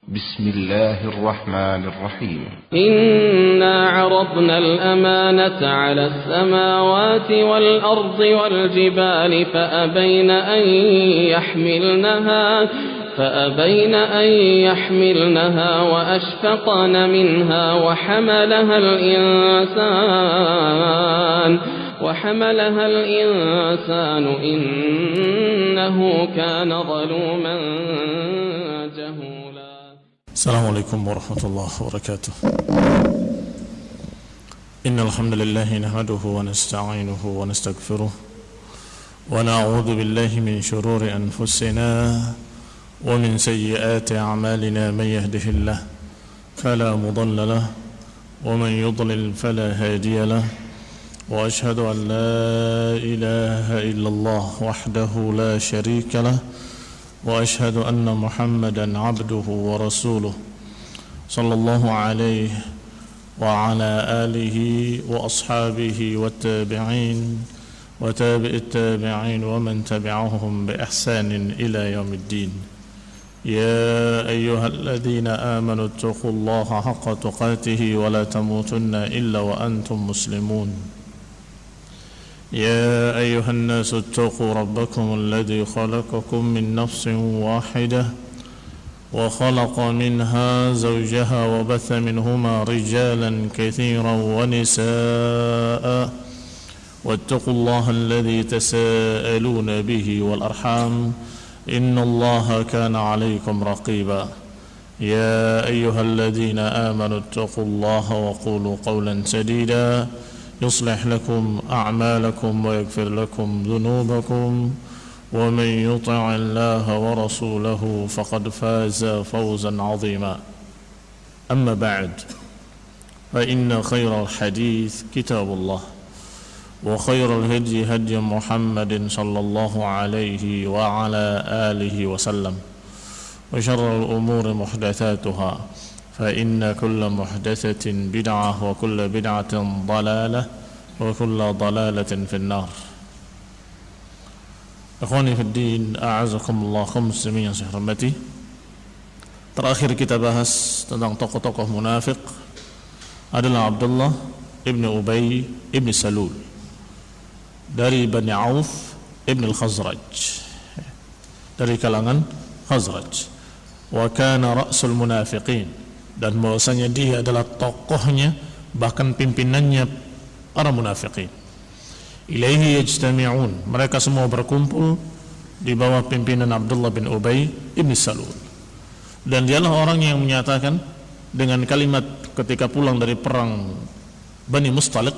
بسم الله الرحمن الرحيم إنا عرضنا الأمانة على السماوات والأرض والجبال فأبين أن يحملنها وأشفقن منها وحملها الإنسان إنه كان ظلوما جهولا. السلام عليكم ورحمة الله وبركاته. إن الحمد لله نحمده ونستعينه ونستغفره ونعوذ بالله من شرور أنفسنا ومن سيئات أعمالنا. من يهده الله فلا مضل له ومن يضلل فلا هادي له، وأشهد أن لا إله إلا الله وحده لا شريك له، وأشهد أن محمدا عبده ورسوله صلى الله عليه وعلى آله وأصحابه والتابعين وتابع التابعين ومن تبعهم بإحسان إلى يوم الدين. يا أيها الذين آمنوا اتقوا الله حق تقاته ولا تموتن إلا وأنتم مسلمون. يا أيها الناس اتقوا ربكم الذي خلقكم من نفس واحدة وخلق منها زوجها وبث منهما رجالا كثيرا ونساء واتقوا الله الذي تساءلون به والأرحام إن الله كان عليكم رقيبا. يا أيها الذين آمنوا اتقوا الله وقولوا قولا سديدا يصلح لكم أعمالكم ويغفر لكم ذنوبكم ومن يطع الله ورسوله فقد فاز فوزا عظيما. أما بعد، فإن خير الحديث كتاب الله، وخير الهدي هدي محمد صلى الله عليه وعلى آله وسلم، وشر الأمور محدثاتها، فإن كل محدثة بدعة وكل بدعة ضلالة وكل ضلالة في النار. Ikhwani fid din, a'azakumullah, kaum muslimin yang saya hormati. Terakhir kita bahas tentang tokoh-tokoh munafik adalah Abdullah ibn Ubay ibn Salul dari Bani Auf ibn al-Khazraj, dari kalangan Khazraj. Wa kana ra'sul munafiqin, dan bahwasanya dia adalah tokohnya, bahkan pimpinannya para munafiqin. Ilaihi yajtami'un, mereka semua berkumpul di bawah pimpinan Abdullah bin Ubay ibn Salul. Dan dialah orang yang menyatakan dengan kalimat ketika pulang dari perang Bani Mustaliq,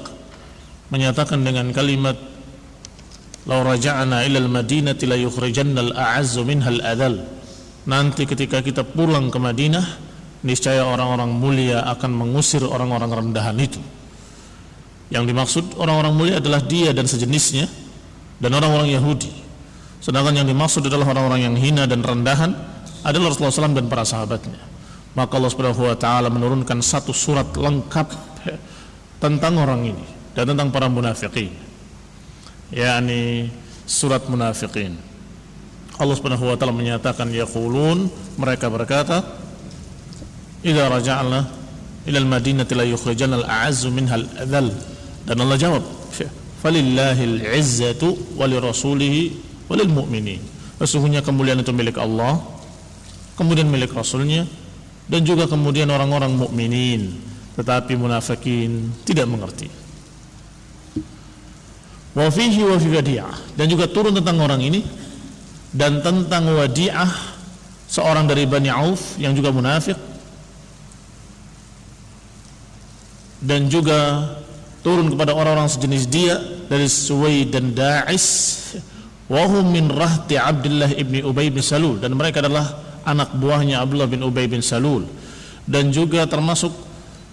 menyatakan dengan kalimat law raja'na ila al-madinati la yukhrijanna al-a'azzu minha al-adhal. Nanti ketika kita pulang ke Madinah, niscaya orang-orang mulia akan mengusir orang-orang rendahan itu. Yang dimaksud orang-orang mulia adalah dia dan sejenisnya dan orang-orang Yahudi. Sedangkan yang dimaksud adalah orang-orang yang hina dan rendahan adalah Rasulullah SAW dan para sahabatnya. Maka Allah Subhanahu wa taala menurunkan satu surat lengkap tentang orang ini dan tentang para munafiqin, yakni surat munafiqin. Allah Subhanahu wa taala menyatakan, yaqulun, mereka berkata, idza raja'na ila al-madinati la yukhrijanna al-a'azzu minha al-adhal. Dan Allah jawab, falillahil 'izzatu wa lirasulihi wa lil mu'minin. Sesungguhnya kemuliaan itu milik Allah, kemudian milik Rasulnya, dan juga kemudian orang-orang mukminin, tetapi munafikin tidak mengerti. Wa fihi wa fi Wadi'ah, dan juga turun tentang orang ini dan tentang Wadi'ah, seorang dari Bani Auf yang juga munafik, dan juga turun kepada orang-orang sejenis dia dari Suwaid dan Da'is, wa hum min rahti Abdullah ibn Ubay bin Salul, dan mereka adalah anak buahnya Abdullah bin Ubay bin Salul, dan juga termasuk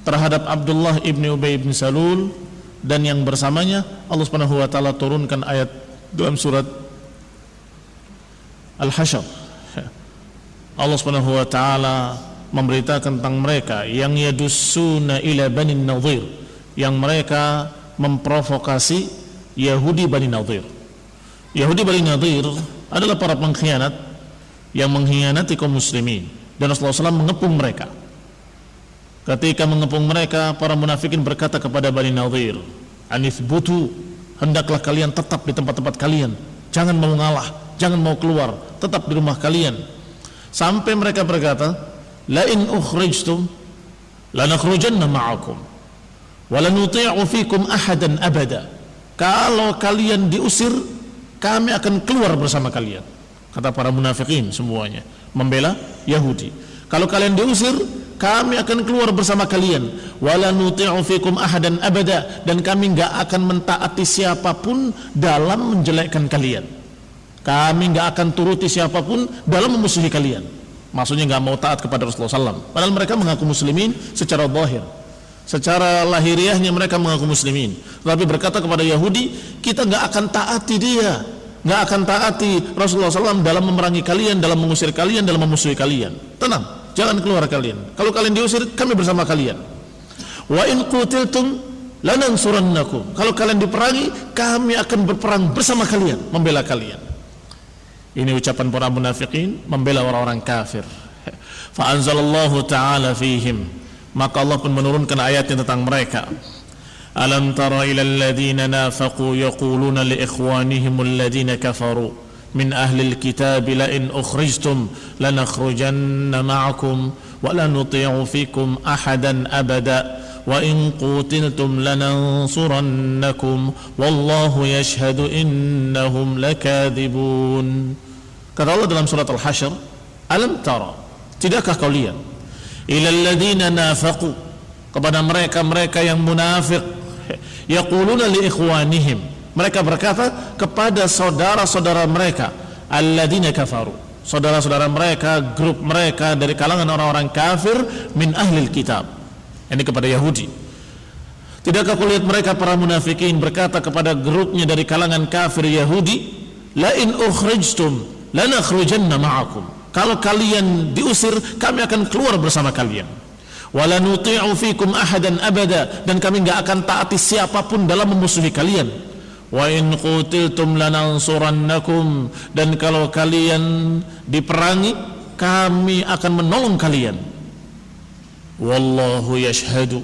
terhadap Abdullah ibn Ubay bin Salul dan yang bersamanya Allah Subhanahu wa taala turunkan ayat dalam surat Al-Hasyr. Allah Subhanahu wa taala memberitakan tentang mereka yang yadussuna ila Bani Nadhir, yang mereka memprovokasi Yahudi Bani Nadhir. Yahudi Bani Nadhir adalah para pengkhianat yang mengkhianati kaum muslimin, Dan Rasulullah SAW mengepung mereka. Ketika mengepung mereka, para munafikin berkata kepada Bani Nadhir, "Anithbutu, hendaklah kalian tetap di tempat-tempat kalian, jangan mau ngalah, jangan mau keluar, tetap di rumah kalian." Sampai mereka berkata, "La in ukhrijtum lanakhrujanna ma'akum wa lanuti'u fikum ahadan abada." Kalau kalian diusir, kami akan keluar bersama kalian. Kata para munafikin semuanya, membela Yahudi. Kalau kalian diusir, kami akan keluar bersama kalian. Wala nuti'u fikum ahadan abada, dan kami enggak akan mentaati siapapun dalam menjelekkan kalian. Kami enggak akan turuti siapapun dalam memusuhi kalian. Maksudnya enggak mau taat kepada Rasulullah SAW. Padahal mereka mengaku muslimin secara zahir. Secara lahiriahnya mereka mengaku muslimin. Tapi berkata kepada Yahudi, kita enggak akan taati dia, nggak akan taati Rasulullah SAW dalam memerangi kalian, dalam mengusir kalian, dalam memusuhi kalian. Tenang, jangan keluar kalian. Kalau kalian diusir, kami bersama kalian. Wa in qutiltum lanansurannakum. Kalau kalian diperangi, kami akan berperang bersama kalian, membela kalian. Ini ucapan para munafikin membela orang-orang kafir. Fa anzalallahu ta'ala fihim. Maka Allah pun menurunkan ayatnya tentang mereka. Alam tara ilal ladhina nafaqu yaquluna li ikhwanihim alladhina kafaru min ahlil kitab la in ukhrijtum lanakhrujanna ma'akum wa la nuti'u fikum ahadan abada wa in qutiltum lanansurannakum wallahu yashhadu innahum lakadhibun. Kata Allah dalam surat Al-Hasyr, alam tara, tidakkah kau lihat ilal ladhina nafaqu, kepada mereka yang munafik, yaquluna li ikhwanihim, mereka berkata kepada saudara-saudara mereka, alladzina kafaru, saudara-saudara mereka, grup mereka dari kalangan orang-orang kafir, min ahlil kitab, ini kepada Yahudi. Tidakkah kau lihat mereka para munafikin berkata kepada grupnya dari kalangan kafir Yahudi, la in ukhrijtum lanakhrujanna ma'akum, kalau kalian diusir kami akan keluar bersama kalian. Wala nuti'u fikum ahadan abada, dan kami enggak akan taati siapapun dalam memusuhi kalian. Wa in qutiltum lanansurannakum, dan kalau kalian diperangi kami akan menolong kalian. Wallahu yashhadu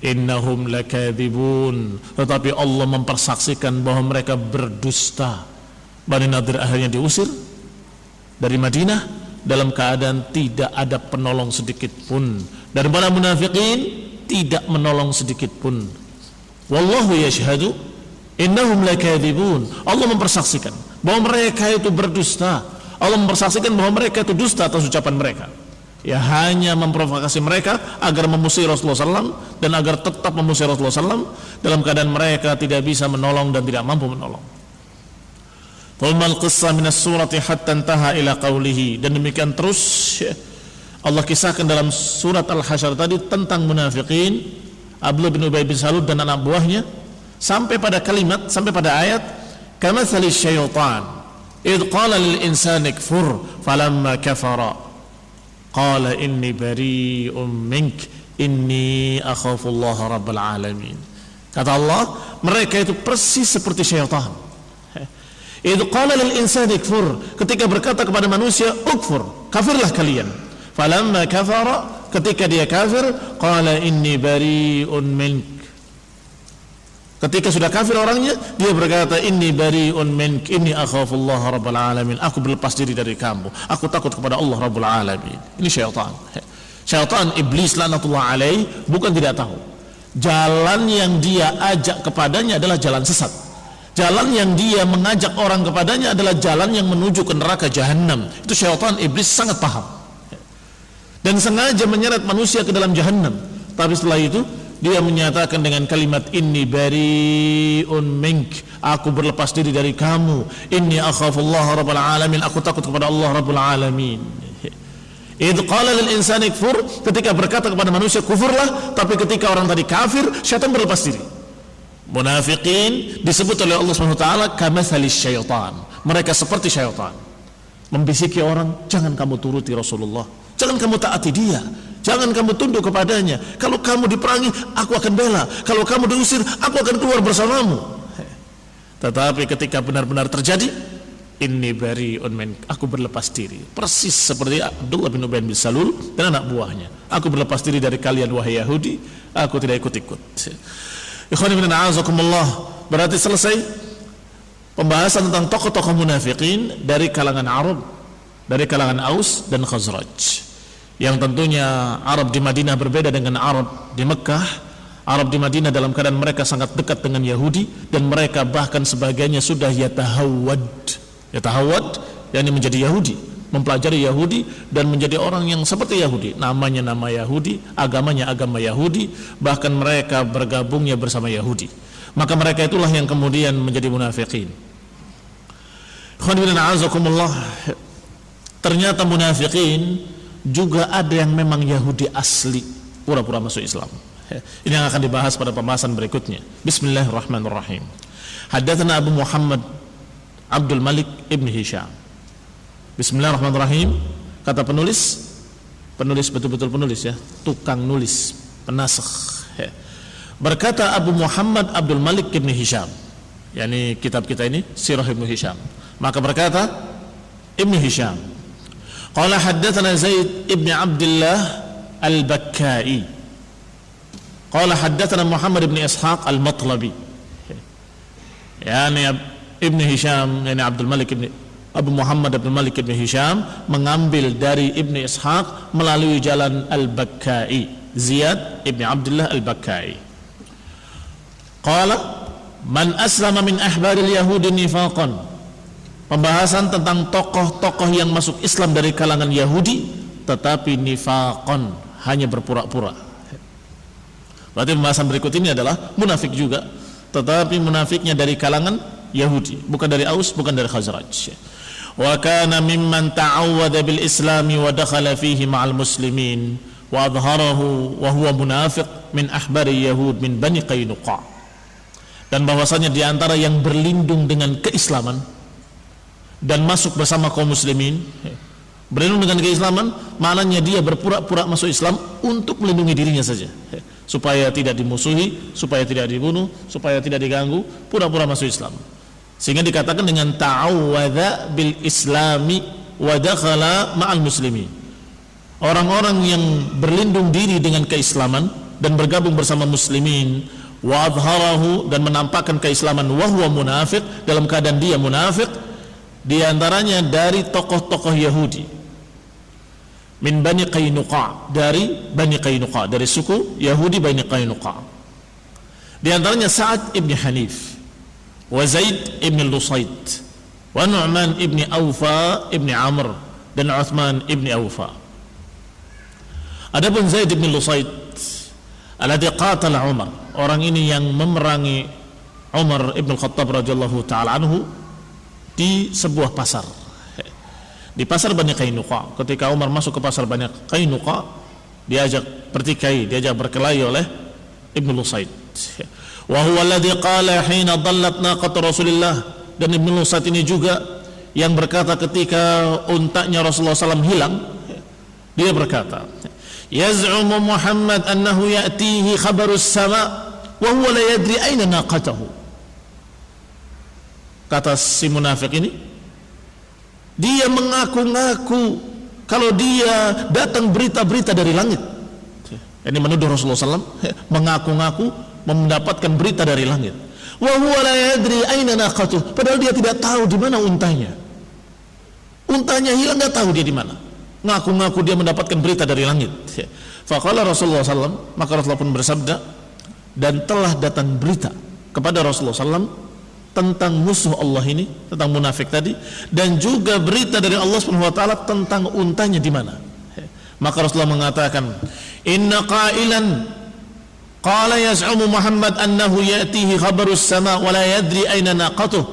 innahum lakadzibun, tetapi Allah mempersaksikan bahwa mereka berdusta. Bani Nadhir akhirnya diusir dari Madinah dalam keadaan tidak ada penolong sedikit pun. Dan para munafikin tidak menolong sedikit pun. Wallahu yashhadu innahum lakadzibun. Allah mempersaksikan bahwa mereka itu berdusta. Allah mempersaksikan bahwa mereka itu dusta atas ucapan mereka. Ya, hanya memprovokasi mereka agar memusuhi Rasulullah SAW dan agar tetap memusuhi Rasulullah SAW dalam keadaan mereka tidak bisa menolong dan tidak mampu menolong. Thummal qissa minas surati hatta intaha ila qawlihi, dan demikian terus Allah kisahkan dalam surat Al-Hasyr tadi tentang munafikin, Abdullah bin Ubay bin Salul dan anak buahnya, sampai pada kalimat, sampai pada ayat kamathali syaitan idh qala lil insani kfur falamma kafara qala inni bari'un mink inni akhafullaha rabbal alamin. Kata Allah, mereka itu persis seperti syaitan. Idh qala lil insani kfur, ketika berkata kepada manusia ukfur, kafirlah kalian. Falamma kafara, ketika dia kafir, qala inni bari'un mink, ketika sudah kafir orangnya, dia berkata inni bari'un mink inni akhafullaha rabbal alamin, aku berlepas diri dari kamu, aku takut kepada Allah rabbul alamin. Ini syaitan. Syaitan, iblis laknatullah alaih, bukan tidak tahu jalan yang dia ajak kepadanya adalah jalan sesat. Jalan yang dia mengajak orang kepadanya adalah jalan yang menuju ke neraka jahanam. Itu syaitan, iblis sangat paham dan sengaja menyeret manusia ke dalam jahanam. Tapi setelah itu dia menyatakan dengan kalimat inni bari'un mink, aku berlepas diri dari kamu, inni akhafullaha rabbal alamin, aku takut kepada Allah rabbul alamin. Idh qala lil insani kfur, ketika berkata kepada manusia kufurlah, tapi ketika orang tadi kafir, syaitan berlepas diri. Munafikin disebut oleh Allah SWT kamathali syaitan, mereka seperti syaitan, membisiki orang, jangan kamu turuti Rasulullah, jangan kamu taati dia, jangan kamu tunduk kepadanya. Kalau kamu diperangi, aku akan bela. Kalau kamu diusir, aku akan keluar bersamamu. Tetapi ketika benar-benar terjadi, inni bari'un min, aku berlepas diri, persis seperti Abdullah bin Ubay bin Salul dan anak buahnya. Aku berlepas diri dari kalian wahai Yahudi, aku tidak ikut-ikut. Ikhwani fillah, a'azakumullah. Berarti selesai pembahasan tentang tokoh-tokoh munafikin dari kalangan Arab, dari kalangan Aus dan Khazraj. Yang tentunya Arab di Madinah berbeda dengan Arab di Mekah. Arab di Madinah dalam keadaan mereka sangat dekat dengan Yahudi, dan mereka bahkan sebagiannya sudah yatahawwad, yakni menjadi Yahudi, mempelajari Yahudi dan menjadi orang yang seperti Yahudi, namanya nama Yahudi, agamanya agama Yahudi, bahkan mereka bergabungnya bersama Yahudi. Maka mereka itulah yang kemudian menjadi munafikin. Ternyata munafikin juga ada yang memang Yahudi asli, pura-pura masuk Islam. Ini yang akan dibahas pada pembahasan berikutnya. Bismillahirrahmanirrahim. Haddatsana Abu Muhammad Abdul Malik ibn Hisham. Bismillahirrahmanirrahim. Kata penulis betul-betul penulis ya, tukang nulis, penasakh. Berkata Abu Muhammad Abdul Malik ibn Hisham, yakni kitab kita ini Sirah Ibn Hisham. Maka berkata Ibn Hisham, qala haddatsana Zaid ibn Abdullah al-Bakkai. Qala haddatsana Muhammad bin Ishaq al-Matlabi. Yani Ibn Hisham, yani Abdul Malik ibn Abu Muhammad Abdul Malik ibn Hisham mengambil dari Ibn Ishaq melalui jalan al-Bakkai, Ziyad ibn Abdullah al-Bakkai. Qala man aslama min ahbaril yahudi nifaqan. Pembahasan tentang tokoh-tokoh yang masuk Islam dari kalangan Yahudi tetapi nifaqan, hanya berpura-pura. Berarti pembahasan berikut ini adalah munafik juga, tetapi munafiknya dari kalangan Yahudi, bukan dari Aus, bukan dari Khazraj. Wa kana mimman ta'awwada bil islami wa dakhala fihi ma'al muslimin wa adharahu wa huwa munafiq min ahbari yahud min Bani Qainuqa. Dan bahwasanya di antara yang berlindung dengan keislaman dan masuk bersama kaum muslimin, berlindung dengan keislaman maknanya dia berpura-pura masuk Islam untuk melindungi dirinya saja, supaya tidak dimusuhi, supaya tidak dibunuh, supaya tidak diganggu, pura-pura masuk Islam. Sehingga dikatakan dengan ta'awwadha bil islami wa dakhala ma'al muslimin. Orang-orang yang berlindung diri dengan keislaman dan bergabung bersama muslimin, wa adharahu, dan menampakkan keislaman, wa huwa munafiq, dalam keadaan dia munafik, di antaranya dari tokoh-tokoh Yahudi min Bani Qainuqa, dari Bani Qainuqa, dari suku Yahudi Bani Qainuqa. Di antaranya Sa'ad ibn Hanif, wa Zaid ibn Lusayd, wa Nu'man ibn Awfa ibn Amr, dan Uthman ibn Awfa. Adapun Zaid ibn Lusayd alladhi qatala Umar, orang ini yang memerangi Umar ibn Khattab radhiyallahu ta'ala anhu di sebuah pasar, di pasar Bani Qainuqa. Ketika Umar masuk ke pasar Bani Qainuqa, diajak bertikai, diajak berkelahi oleh Ibn Lusayd. Wa huwa alladhi qala hina dhallat naqat Rasulillah, dan Ibn Lusayd ini juga yang berkata ketika untanya Rasulullah SAW hilang, dia berkata, yaz'umu Muhammad annahu ya'tihi khabarus sama wa huwa la yadri aina naqatahu. Kata si munafik ini, dia mengaku-ngaku kalau dia datang berita-berita dari langit. Ini menuduh Rasulullah SAW mengaku-ngaku mendapatkan berita dari langit. Wa huwa la yadri aina naqatuh, padahal dia tidak tahu di mana untanya. Untanya hilang, enggak tahu dia di mana. Ngaku-ngaku dia mendapatkan berita dari langit. Faqala Rasulullah SAW, maka Rasulullah pun bersabda, dan telah datang berita kepada Rasulullah SAW tentang musuh Allah ini, tentang munafik tadi, dan juga berita dari Allah Subhanahu wa taala tentang untanya di mana. Maka Rasulullah mengatakan, inna qailan qala yaz'umu Muhammad annahu ya'tihi khabarus sama wa la yadri aina naqatuh.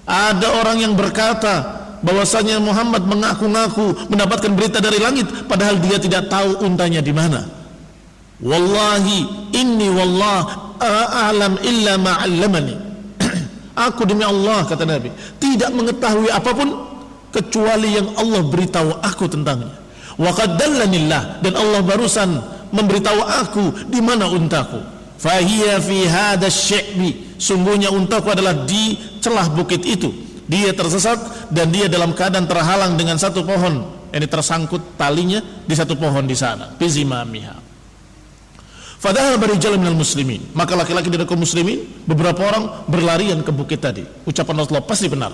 Ada orang yang berkata bahwasanya Muhammad mengaku-ngaku mendapatkan berita dari langit padahal dia tidak tahu untanya di mana. Wallahi inni wallah a'lam illa ma 'allamani. Aku demi Allah, kata Nabi, tidak mengetahui apapun kecuali yang Allah beritahu aku tentangnya. Wa qad dallanillah, dan Allah barusan memberitahu aku di mana untaku. Fahiya fi hadzal syi'bi, sungguhnya untaku adalah di celah bukit itu, Dia tersesat dan dia dalam keadaan terhalang dengan satu pohon, ini tersangkut talinya di satu pohon di sana, bizimamiha. Fadhahaba rijalun minal muslimin, maka laki-laki dari kaum muslimin beberapa orang berlarian ke bukit tadi. Ucapan Rasulullah pasti benar.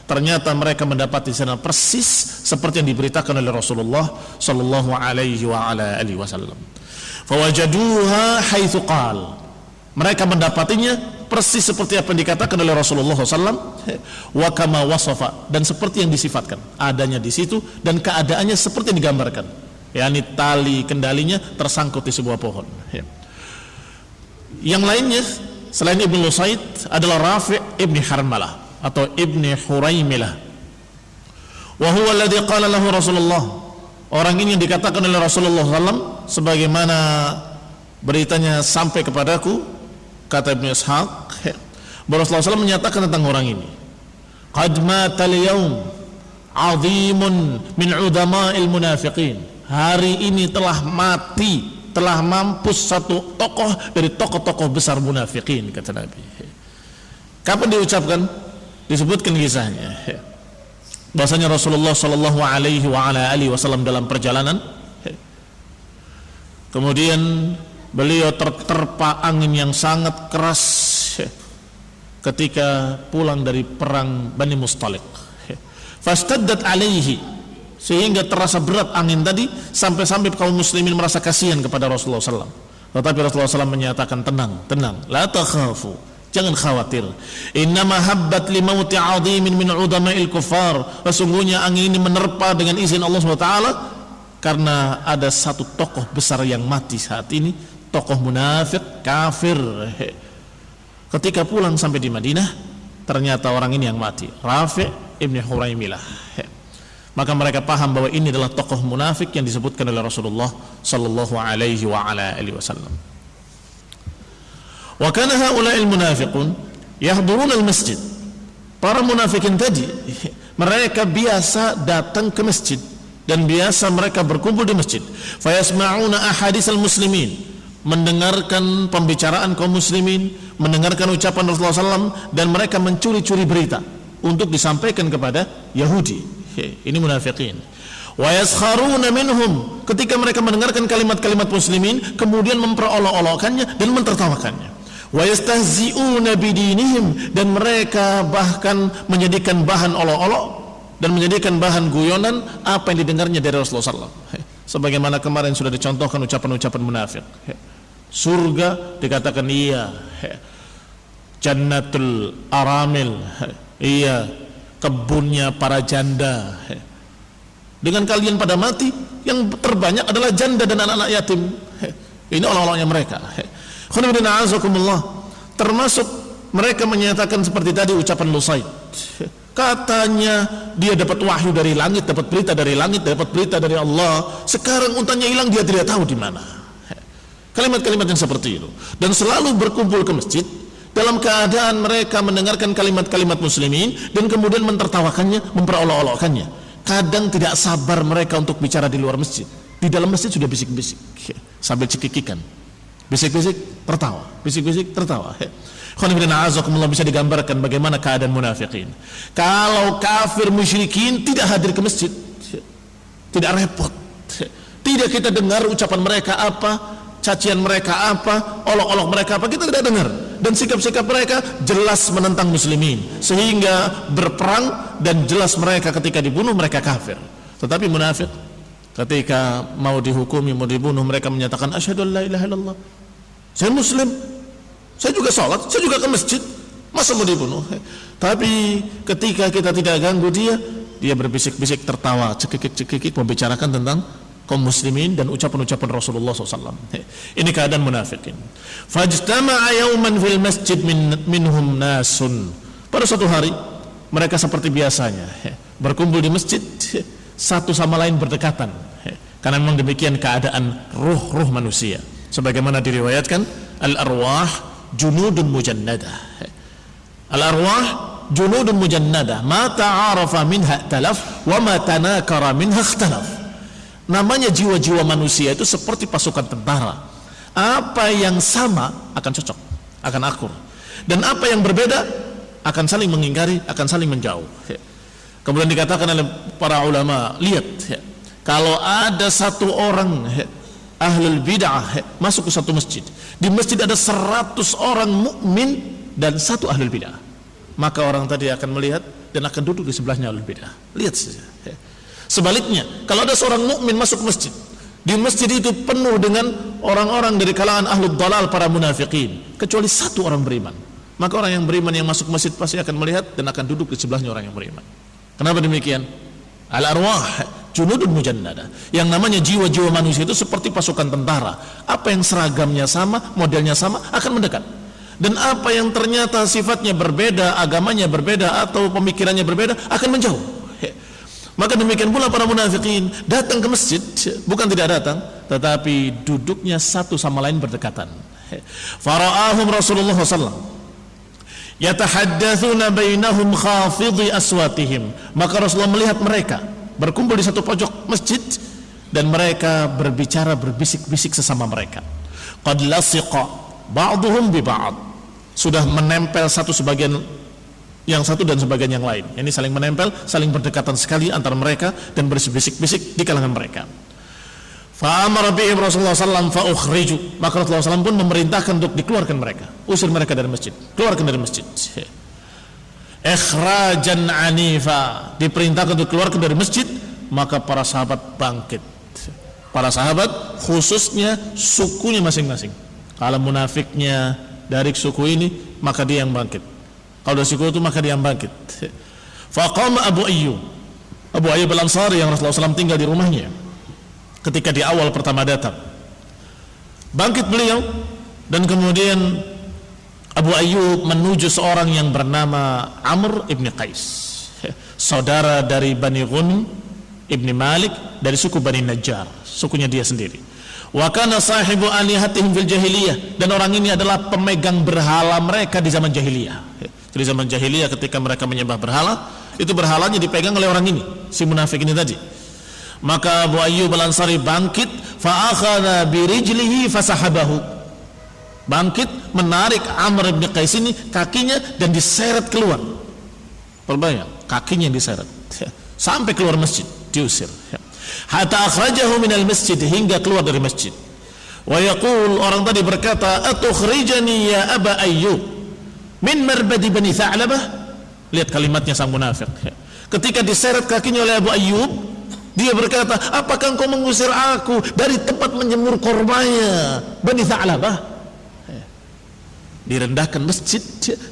Ternyata mereka mendapati di sana persis seperti yang diberitakan oleh Rasulullah sallallahu alaihi wa ala alihi wasallam. Fawajaduha haitsu qala, mereka mendapatinya persis seperti apa yang dikatakan oleh Rasulullah SAW, wa kama wasafa, dan seperti yang disifatkan adanya di situ dan keadaannya seperti yang digambarkan, yakni tali kendalinya tersangkut di sebuah pohon. Yang lainnya selain Ibnu Lusaid adalah Rafi' ibni Harmalah atau ibni Huraimilah, wa huwa alladhi qala lahu Rasulullah, orang ini yang dikatakan oleh Rasulullah SAW sebagaimana beritanya sampai kepadaku. Kata Ibnu Ishaq, Rasulullah SAW menyatakan tentang orang ini, qad matal yaum azimun min udama'il munafiqin, hari ini telah mati, telah mampus satu tokoh dari tokoh-tokoh besar munafiqin, kata Nabi. Kapan diucapkan? Disebutkan kisahnya, bahasanya Rasulullah sallallahu alaihi wa ala alihi wasallam dalam perjalanan, kemudian beliau terterpa angin yang sangat keras ketika pulang dari perang Bani Mustaliq. Fastaddat alaihi, sehingga terasa berat angin tadi sampai-sampai kaum muslimin merasa kasihan kepada Rasulullah SAW. Tetapi Rasulullah SAW menyatakan, tenang, la takhafu, jangan khawatir. Innama habbat limauti 'azimin min udama'il kuffar, sesungguhnya angin ini menerpa dengan izin Allah SWT karena ada satu tokoh besar yang mati saat ini, tokoh munafik kafir. Ketika pulang sampai di Madinah, ternyata orang ini yang mati, Rafi' ibni Huraimilah. Maka mereka paham bahwa ini adalah tokoh munafik yang disebutkan oleh Rasulullah sallallahu alaihi wa ala alihi wasallam. Wa kana haula'il munafiqun yahduruna al-masjid. Para munafikin tadi mereka biasa datang ke masjid dan biasa mereka berkumpul di masjid. Fayasma'una ahaditsal muslimin, mendengarkan pembicaraan kaum muslimin, mendengarkan ucapan Rasulullah SAW, dan mereka mencuri-curi berita untuk disampaikan kepada Yahudi. Ini munafikin. Wa yaskharuna minhum, ketika mereka mendengarkan kalimat-kalimat muslimin kemudian memperolok-olokkannya dan mentertawakannya. Wa yastahzi'una bidinihim, dan mereka bahkan menjadikan bahan olok-olok dan menjadikan bahan guyonan apa yang didengarnya dari Rasulullah SAW. Sebagaimana kemarin sudah dicontohkan ucapan-ucapan munafik. Surga dikatakan iya, jannatul aramil, iya, kebunnya para janda. Dengan kalian pada mati, yang terbanyak adalah janda dan anak-anak yatim. Ini olok-oloknya mereka. Termasuk mereka menyatakan seperti tadi ucapan Lusaid, katanya dia dapat wahyu dari langit, dapat berita dari langit, dapat berita dari Allah. Sekarang untanya hilang, dia tidak tahu di mana. Kalimat-kalimat yang seperti itu, dan selalu berkumpul ke masjid dalam keadaan mereka mendengarkan kalimat-kalimat muslimin dan kemudian mentertawakannya, memperolok-olokkannya. Kadang tidak sabar mereka untuk bicara di luar masjid. Di dalam masjid sudah bisik-bisik sambil cekikikan, bisik-bisik tertawa, bisik-bisik tertawa. Bisa digambarkan bagaimana keadaan munafikin. Kalau kafir musyrikin tidak hadir ke masjid, tidak repot, tidak kita dengar ucapan mereka apa, cacian mereka apa, olok-olok mereka apa, kita tidak dengar. Dan sikap-sikap mereka jelas menentang muslimin, sehingga berperang, dan jelas mereka ketika dibunuh mereka kafir. Tetapi munafik ketika mau dihukumi, mau dibunuh, mereka menyatakan asyhadu an la ilaha illallah, saya muslim, saya juga sholat, saya juga ke masjid, masa mau dibunuh? Tapi ketika kita tidak ganggu dia berbisik-bisik tertawa, cekikik-cekikik membicarakan tentang kaum muslimin dan ucapan-ucapan Rasulullah SAW. Ini keadaan munafikin. Fajtama'a yawman fil masjid minhum nasun. Pada suatu hari mereka seperti biasanya berkumpul di masjid, satu sama lain berdekatan, karena memang demikian keadaan ruh-ruh manusia. Sebagaimana diriwayatkan, al-arwah junudun mujannadah. Al-arwah junudun mujannadah, ma ta'arafa minha talaf wa ma tanakara minha ikhtalaf. Namanya jiwa-jiwa manusia itu seperti pasukan tentara. Apa yang sama akan cocok, akan akur, dan apa yang berbeda akan saling mengingkari, akan saling menjauh. Kemudian dikatakan oleh para ulama, lihat, kalau ada satu orang ahlul bid'ah masuk ke satu masjid, di masjid ada 100 orang mukmin dan satu ahlul bid'ah, maka orang tadi akan melihat dan akan duduk di sebelahnya ahlul bid'ah. Lihat saja. Sebaliknya, kalau ada seorang mukmin masuk masjid, di masjid itu penuh dengan orang-orang dari kalangan ahlul dalal, para munafikin, kecuali satu orang beriman, maka orang yang beriman yang masuk masjid pasti akan melihat dan akan duduk di sebelahnya orang yang beriman. Kenapa demikian? Al-arwah junudun mujannada. Yang namanya jiwa-jiwa manusia itu seperti pasukan tentara. Apa yang seragamnya sama, modelnya sama, akan mendekat. Dan apa yang ternyata sifatnya berbeda, agamanya berbeda, atau pemikirannya berbeda, akan menjauh. Maka demikian pula para munafikin datang ke masjid, bukan tidak datang, tetapi duduknya satu sama lain berdekatan. Fara'ahum Rasulullah SAW yatahaddatsuna bainahum khafidhi aswatihim. Maka Rasulullah melihat mereka berkumpul di satu pojok masjid dan mereka berbicara, berbisik-bisik sesama mereka. Qad lasiqa ba'dhum bi ba'd. Sudah menempel satu sebagian yang satu dan sebagian yang lain. Ini saling menempel, saling berdekatan sekali antara mereka dan berbisik-bisik di kalangan mereka. Fa'amara bihim Rasulullah sallallahu fa ukhriju. Maka Rasulullah sallallahu pun memerintahkan untuk dikeluarkan mereka, usir mereka dari masjid, keluarkan dari masjid. Ikhrajan anifa, diperintahkan untuk keluarkan dari masjid, maka para sahabat bangkit. Para sahabat khususnya sukunya masing-masing. Kalau munafiknya dari suku ini, maka dia yang bangkit. Kalau dari suku itu, maka dia yang bangkit. Faqama Abu Ayyub Al-Ansari yang Rasulullah SAW tinggal di rumahnya ketika di awal pertama datang. Bangkit beliau dan kemudian Abu Ayyub menuju seorang yang bernama Amr ibn Qais, saudara dari Bani Ghunim ibn Malik dari suku Bani Najjar, sukunya dia sendiri. Wa kana sahibu alihatihim fil jahiliyah, dan orang ini adalah pemegang berhala mereka di zaman jahiliyah. Jadi zaman jahiliyah ketika mereka menyembah berhala, itu berhalanya dipegang oleh orang ini, si munafik ini tadi. Maka Abu Ayyub Al-Ansari bangkit, fa akhadha bi rijlihi fasahabahu. Bangkit menarik Amr bin Qais ini kakinya dan diseret keluar. Perbayang, kakinya diseret sampai keluar masjid, diusir. Hatta akhrajahu minal masjid, hingga keluar dari masjid. Wa yaqul, orang tadi berkata, atukhrijani ya Aba Ayyub min marbadi Bani Tha'labah. Lihat kalimatnya sang munafik. Ketika diseret kakinya oleh Abu Ayyub, dia berkata, apakah engkau mengusir aku dari tempat menjemur kormanya Bani Tha'labah? Direndahkan masjid,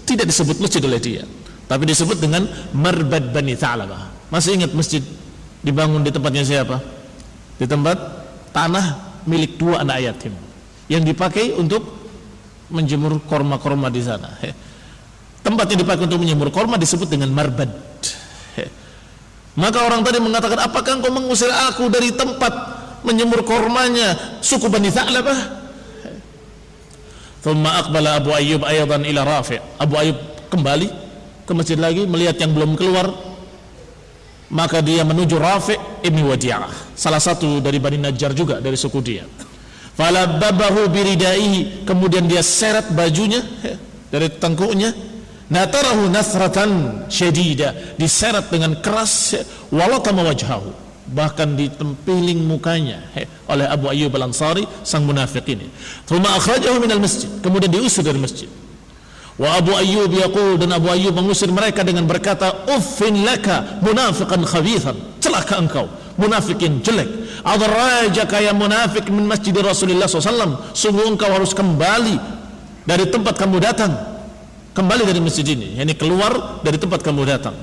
tidak disebut masjid oleh dia, tapi disebut dengan Marbad Bani Tha'labah. Masih ingat masjid dibangun di tempatnya siapa? Di tempat tanah milik 2 anak yatim yang dipakai untuk menjemur korma-korma di sana. Tempat yang dipakai untuk menjemur korma disebut dengan Marbad. Maka orang tadi mengatakan, apakah engkau mengusir aku dari tempat menjemur kormanya suku Bani Tha'labah? Thumma aqbala Abu Ayyub aydan ila Rafi'. Abu Ayyub kembali ke masjid lagi, melihat yang belum keluar, maka dia menuju Rafi' ibn Wadi'ah, salah satu dari Bani Najjar juga dari suku dia. Falabbabahu biridaihi, kemudian dia seret bajunya dari tengkuknya. Natarahu nasratan syadida, diseret dengan keras. Walatama wajhahu, bahkan ditempiling mukanya oleh Abu Ayyub Al-Ansari sang munafik ini. Thumma akhrajahu minal masjid, kemudian diusir dari masjid. Wa Abu Ayyub yaqul, dan Abu Ayyub mengusir mereka dengan berkata, uffin laka munafiqan khabithan, celaka engkau munafikin jelek. Adrajaka ya munafik min masjid Rasulullah SAW, sungguh engkau harus kembali dari tempat kamu datang, kembali dari masjid ini, yakni keluar dari tempat kamu datang.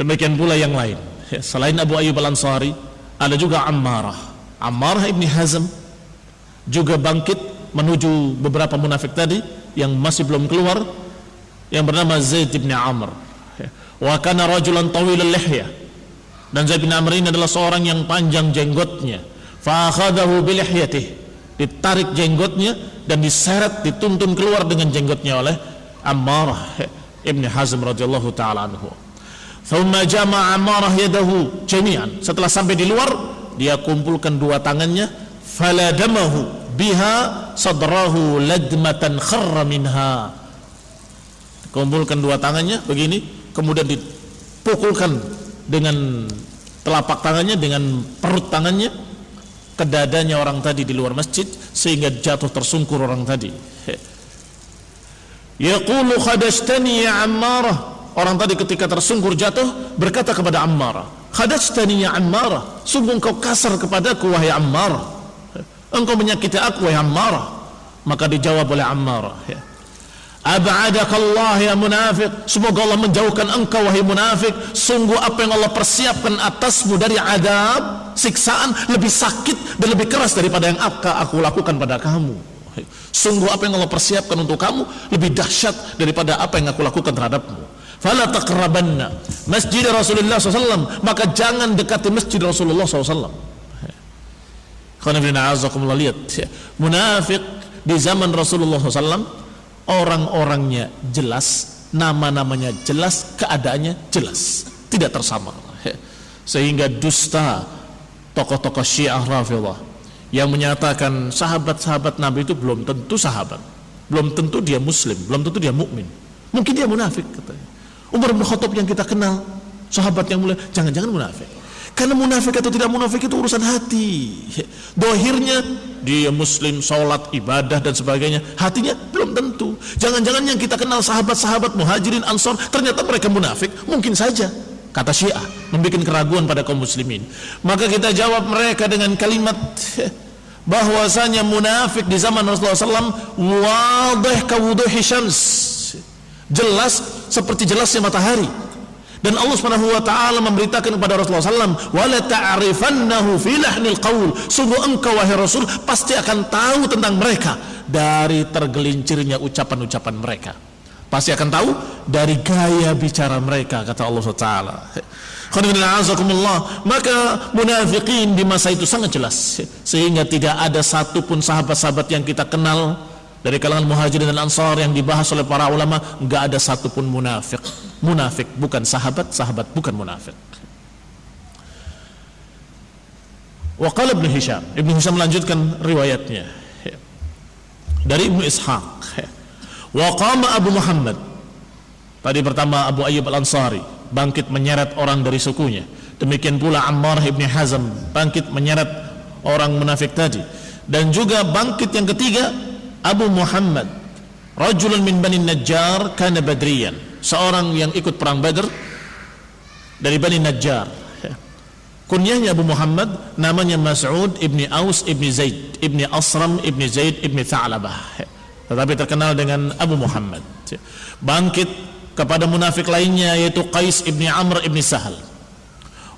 Demikian pula yang lain, selain Abu Ayyub Al-Ansari, ada juga Ammarah ibn Hazm juga bangkit menuju beberapa munafik tadi yang masih belum keluar, yang bernama Zaid bin Amr. Wa kana rajulan tawilul lihya, dan Zaid bin Amr ini adalah seorang yang panjang jenggotnya. Fa akhadahu bi lihyatihi, ditarik jenggotnya dan diseret, dituntun keluar dengan jenggotnya oleh Ammarah ibn Hazm radhiyallahu taala anhu. Thumma jama'a Ammarah yadahu jami'an, setelah sampai di luar dia kumpulkan 2 tangannya, faladamahu biha sadrahu ladmatan kharra minha, kumpulkan dua tangannya begini, kemudian dipukulkan dengan telapak tangannya, dengan perut tangannya ke dadanya orang tadi di luar masjid, sehingga jatuh tersungkur orang tadi. Yaqulu khadajtani ya Ammarah. Orang tadi ketika tersungkur jatuh berkata kepada Ammarah, khadajtani ya Ammarah, sungguh engkau kasar kepadaku wahai Ammarah, engkau menyakiti aku wahai Ammarah. Maka dijawab oleh Ammarah, ab'adakallah ya munafik, semoga Allah menjauhkan engkau wahai munafik. Sungguh apa yang Allah persiapkan atasmu dari adab, siksaan lebih sakit dan lebih keras daripada yang aku lakukan pada kamu. Sungguh apa yang Allah persiapkan untuk kamu lebih dahsyat daripada apa yang aku lakukan terhadapmu. Fala taqrabanna masjid Rasulullah SAW, maka jangan dekati masjid Rasulullah SAW. Lihat, munafik di zaman Rasulullah SAW, orang-orangnya jelas, nama-namanya jelas, keadaannya jelas, tidak tersamar. Sehingga dusta tokoh-tokoh Syiah Rafidhah yang menyatakan sahabat-sahabat Nabi itu belum tentu sahabat, belum tentu dia muslim, belum tentu dia mukmin, mungkin dia munafik katanya. Umar bin Khattab yang kita kenal, sahabat yang mulia, jangan-jangan munafik. Karena munafik atau tidak munafik itu urusan hati. Dohirnya dia muslim, sholat, ibadah dan sebagainya, hatinya belum tentu. Jangan-jangan yang kita kenal sahabat-sahabat Muhajirin Ansor ternyata mereka munafik, mungkin saja. Kata Syiah, membuat keraguan pada kaum muslimin. Maka kita jawab mereka dengan kalimat bahwasanya munafik di zaman Rasulullah SAW wadih kawuduhi syams, jelas seperti jelasnya matahari. Dan Allah Subhanahu wa taala memberitakan kepada Rasulullah SAW, wala ta'rifannahu fi lahnil qaul, sungguh engkau wahai Rasul pasti akan tahu tentang mereka dari tergelincirnya ucapan-ucapan mereka, pasti akan tahu dari gaya bicara mereka, kata Allah Subhanahu wa taala. Maka munafikin di masa itu sangat jelas, sehingga tidak ada satupun sahabat-sahabat yang kita kenal dari kalangan Muhajirin dan Ansar yang dibahas oleh para ulama, enggak ada satupun munafik. Munafik bukan sahabat, sahabat bukan munafik. Wa qala Ibnu Hisham, Ibnu Hisham melanjutkan riwayatnya dari Ibnu Ishaq. Wa qama Abu Muhammad, tadi pertama Abu Ayyub Al-Ansari bangkit menyeret orang dari sukunya. Demikian pula Ammar ibn Hazm bangkit menyeret orang munafik tadi. Dan juga bangkit yang ketiga Abu Muhammad, rajulun min Bani Najjar kana badriyan, seorang yang ikut perang Badr dari Bani Najjar. Kunyahnya Abu Muhammad, namanya Mas'ud ibni Aus ibni Zaid ibni Asram ibni Zaid ibni Tha'labah, tetapi terkenal dengan Abu Muhammad. Bangkit kepada munafik lainnya yaitu Qais ibni Amr ibni Sahal.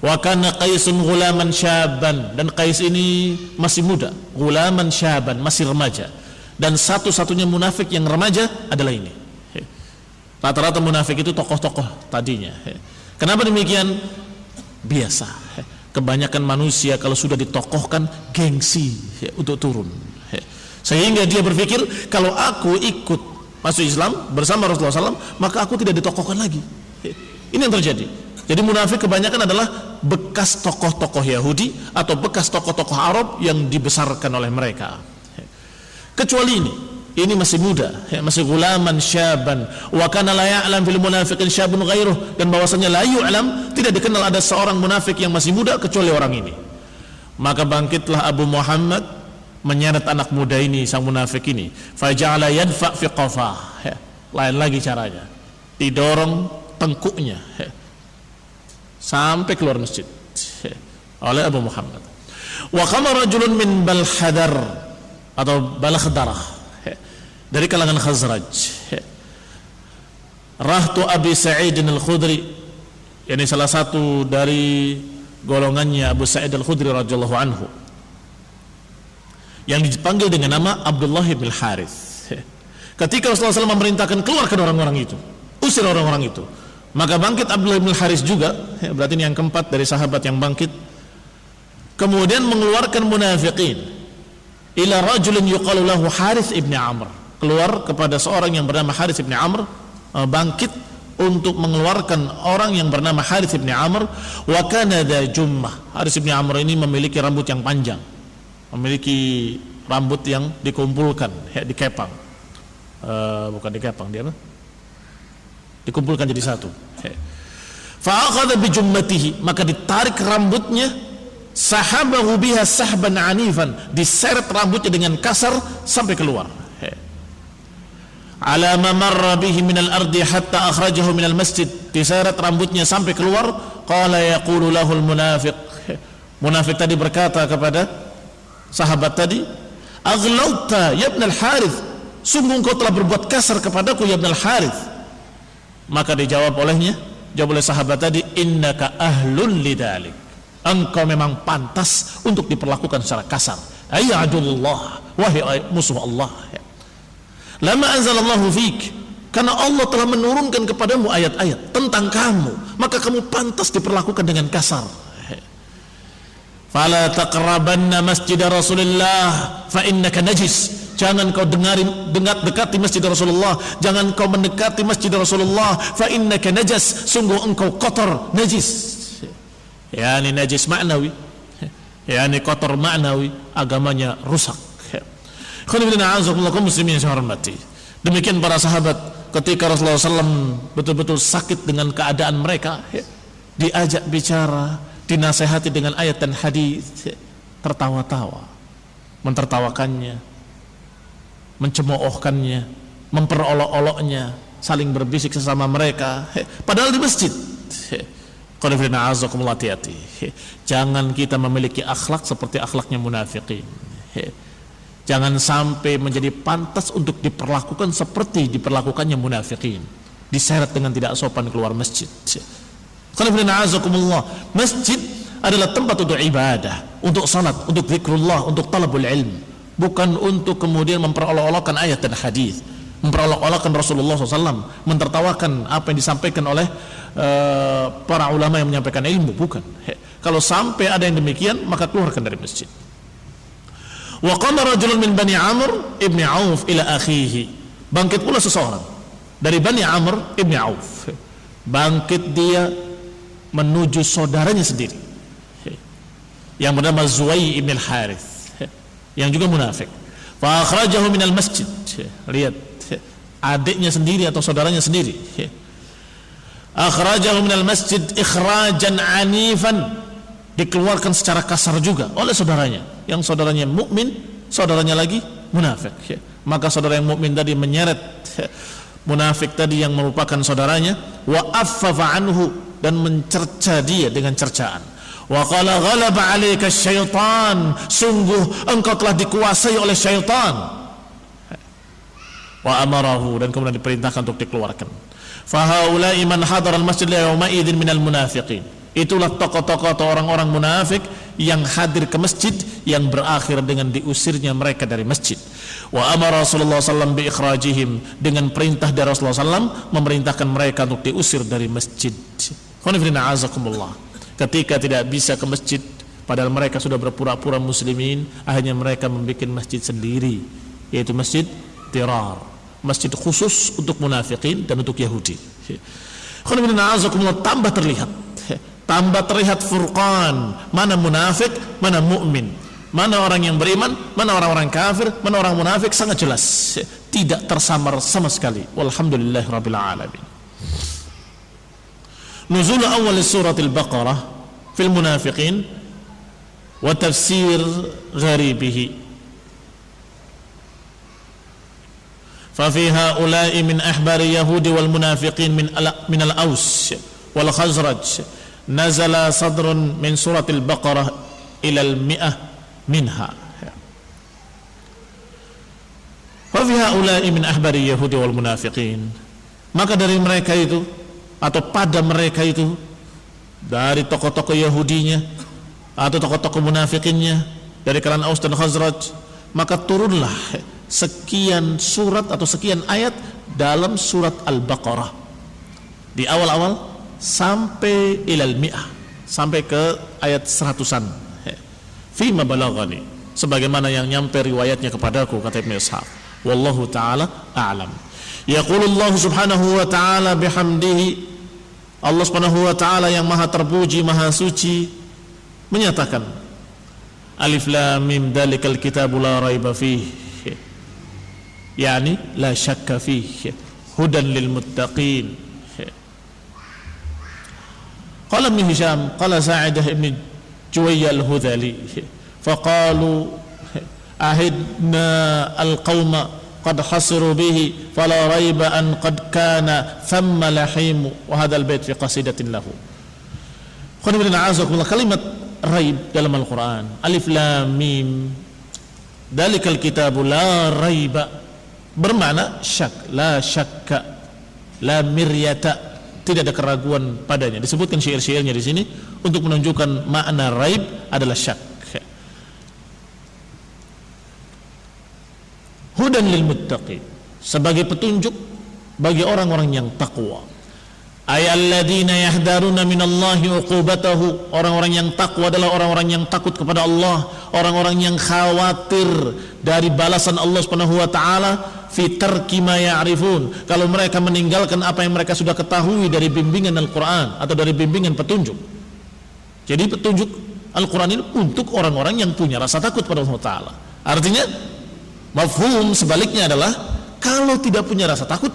Wa kana Qaisun ghulaman syaban, dan Qais ini masih muda, ghulaman syaban, masih remaja. Dan satu-satunya munafik yang remaja adalah ini. Rata-rata munafik itu tokoh-tokoh tadinya. Kenapa demikian? Biasa. Kebanyakan manusia kalau sudah ditokohkan gengsi untuk turun. Sehingga dia berpikir, kalau aku ikut masuk Islam bersama Rasulullah SAW, maka aku tidak ditokohkan lagi. Ini yang terjadi. Jadi munafik kebanyakan adalah bekas tokoh-tokoh Yahudi atau bekas tokoh-tokoh Arab yang dibesarkan oleh mereka. Kecuali ini masih muda, masih gulaman syaban. Wa kana la ya'lam fil munafiqin syabun ghairuh, dan bahwasanya la yu'lam, tidak dikenal ada seorang munafik yang masih muda kecuali orang ini. Maka bangkitlah Abu Muhammad menyeret anak muda ini, sang munafik ini. Fa ja'ala yadfa fi qafah. Lain lagi caranya, didorong tengkuknya sampai keluar masjid oleh Abu Muhammad. Wa qama rajulun min Balhadar atau Balkhdarah dari kalangan Khazraj, rahtu Abi Sa'id Al-Khudri, yakni salah satu dari golongannya Abu Sa'id Al-Khudri radhiyallahu anhu, yang dipanggil dengan nama Abdullah bin Harith. Ketika Rasulullah SAW memerintahkan keluarkan orang-orang itu, usir orang-orang itu, maka bangkit Abdullah bin Harith juga, berarti ini yang keempat dari sahabat yang bangkit, kemudian mengeluarkan munafiqin ila rajulin yuqalu lahu Harith ibn Amr, keluar kepada seorang yang bernama Harith ibn Amr, bangkit untuk mengeluarkan orang yang bernama Harith ibn Amr. Wa kana dha jummah, Harith ibn Amr ini memiliki rambut yang panjang, memiliki rambut yang dikumpulkan, dikepang, bukan dikepang, dia apa? dikumpulkan jadi satu. Fa akhadha bi jummatihi, maka ditarik rambutnya, sahabahu biha sahban anifan, diseret rambutnya dengan kasar sampai keluar. Ala ma marra bihi min al-ardi hatta akhrajahu min al-masjid, diseret rambutnya sampai keluar. Qala yaqulu lahu al-munafiq, munafik tadi berkata kepada sahabat tadi, aghlauta ya ibn al-Harith, sungguh engkau telah berbuat kasar kepadaku ya ibn al-Harith. Maka dijawab oleh sahabat tadi, innaka ahlun lidalik, engkau memang pantas untuk diperlakukan secara kasar. Ayyadullah, wahai musuh Allah, lama anzalallahu fik, karena Allah telah menurunkan kepadamu ayat-ayat tentang kamu, maka kamu pantas diperlakukan dengan kasar. Fala taqrabanna masjid Rasulullah fa innaka najis, jangan kau dekati masjid Rasulullah, jangan kau mendekati masjid Rasulullah, fa innaka najas, sungguh engkau kotor, najis. Yani najis maknawi, yani kotor maknawi, agamanya rusak. Muslimin yang saya hormati, demikian para sahabat ketika Rasulullah SAW betul-betul sakit dengan keadaan mereka, diajak bicara, dinasehati dengan ayat dan hadis, tertawa-tawa, mentertawakannya, mencemoohkannya, memperolok-oloknya, saling berbisik sesama mereka, padahal di masjid. Jangan kita memiliki akhlak seperti akhlaknya munafiqin. Jangan sampai menjadi pantas untuk diperlakukan seperti diperlakukannya munafiqin, diseret dengan tidak sopan keluar masjid. Masjid adalah tempat untuk ibadah, untuk salat, untuk zikrullah, untuk talabul ilm, bukan untuk kemudian memperolok-olokkan ayat dan hadis, memperolok-olokkan Rasulullah SAW, mentertawakan apa yang disampaikan oleh para ulama yang menyampaikan ilmu, bukan. Kalau sampai ada yang demikian, maka keluarkan dari masjid. Wa qama rajulun min Bani Amr ibn Auf ila akhihi, bangkit pula seseorang dari Bani Amr ibn Auf, bangkit dia menuju saudaranya sendiri yang bernama Zuwai ibn al-Harith, yang juga munafik. Fa akhrajahu minal masjid, lihat adiknya sendiri atau saudaranya sendiri, akhrajahu minal masjid ikhrajan anifan, dikeluarkan secara kasar juga oleh saudaranya, yang saudaranya mukmin, saudaranya lagi munafik. Maka saudara yang mukmin tadi menyeret munafik tadi yang merupakan saudaranya, wa affafa anhu, dan mencerca dia dengan cercaan. Wa qala ghalaba 'alaika syaitan, sungguh engkau telah dikuasai oleh syaitan. Wa amarahu, dan kemudian diperintahkan untuk dikeluarkan. Fa haula'i man hadara al-masjid yawma idzin minal munafiqin, itulah tokoh-tokoh atau orang-orang munafik yang hadir ke masjid, yang berakhir dengan diusirnya mereka dari masjid. Wa amara Rasulullah SAW bi ikhrajihim, dengan perintah dari Rasulullah SAW memerintahkan mereka untuk diusir dari masjid. Ketika tidak bisa ke masjid, padahal mereka sudah berpura-pura muslimin, akhirnya mereka membuat masjid sendiri, yaitu masjid tirar, masjid khusus untuk munafikin dan untuk Yahudi. Tambah terlihat furqan, mana munafik, mana mukmin, mana orang yang beriman, mana orang-orang kafir, mana orang munafik, sangat jelas, tidak tersamar sama sekali. Walhamdulillahirabbil alamin. Nuzul awal surat al-Baqarah fil munafiqin wa tafsir gharibihi. Fa fi haula'i min ahbari yahudi wal munafiqin min al-Aws wal Khazraj nazala sadrun min surat al-Baqarah ila al-mi'ah minha. Fa fi haula'i min ahbari yahudi wal munafiqin, maka dari mereka itu atau pada mereka itu, dari tokoh-tokoh Yahudinya atau tokoh-tokoh munafikinnya dari kalangan Aus dan Khazraj, maka turunlah sekian surat atau sekian ayat dalam surat Al-Baqarah di awal-awal sampai ilal mi'ah, sampai ke ayat 100-an. Fima balaghani, sebagaimana yang nyampe riwayatnya kepadaku, kata Ibnu Ishaq. Wallahu ta'ala a'lam. Yaqulullahu subhanahu wa ta'ala bihamdihi, Allah subhanahu wa ta'ala yang maha terpuji, maha suci, menyatakan, Alif lam mim dalikal kitabu la raiba fihi, yani la syakka fihi, hudan lil muttaqin. Qala Ibn Hisham, qala Sa'idah ibn Juwayy al-Hudhali, faqalu ahidna al-qawma qad hasiru bihi fala raiba an qad kana thamma lahimu. Wa hadha al-bait fi qasidatin lahu. Kalimat raib dalam Al-Quran, alif lam mim, dalikal kitabu la raiba, bermakna syak, la syakka, la miryata, tidak ada keraguan padanya. Disebutkan syair-syairnya di sini untuk menunjukkan makna raib adalah syak. Hudan lil muttaqin, sebagai petunjuk bagi orang-orang yang takwa. Ayyalladzina yahdaruna minallahi uqubatahu, orang-orang yang takwa adalah orang-orang yang takut kepada Allah, orang-orang yang khawatir dari balasan Allah Subhanahu wa taala fi tarki ma ya'rifun, kalau mereka meninggalkan apa yang mereka sudah ketahui dari bimbingan Al-Qur'an atau dari bimbingan petunjuk. Jadi petunjuk Al-Qur'an ini untuk orang-orang yang punya rasa takut pada Allah taala. Artinya mafhum sebaliknya adalah kalau tidak punya rasa takut,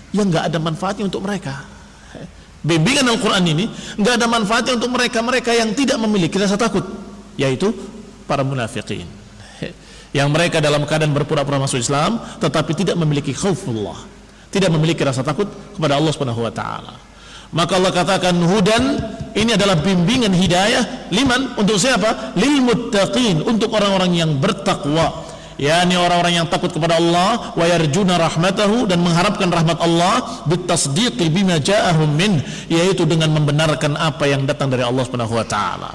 ya nggak ada manfaatnya untuk mereka. Bimbingan Al-Quran ini nggak ada manfaatnya untuk mereka yang tidak memiliki rasa takut, yaitu para munafikin, yang mereka dalam keadaan berpura-pura masuk Islam tetapi tidak memiliki khaufullah, tidak memiliki rasa takut kepada Allah Subhanahu wa taala. Maka Allah katakan hudan, ini adalah bimbingan hidayah, liman, untuk siapa? Lil muttaqin, untuk orang-orang yang bertakwa, yakni orang-orang yang takut kepada Allah, wa yarjuna rahmatahu, dan mengharapkan rahmat Allah, bitasdiqi bima ja'ahum min, yaitu dengan membenarkan apa yang datang dari Allah Subhanahu wa taala.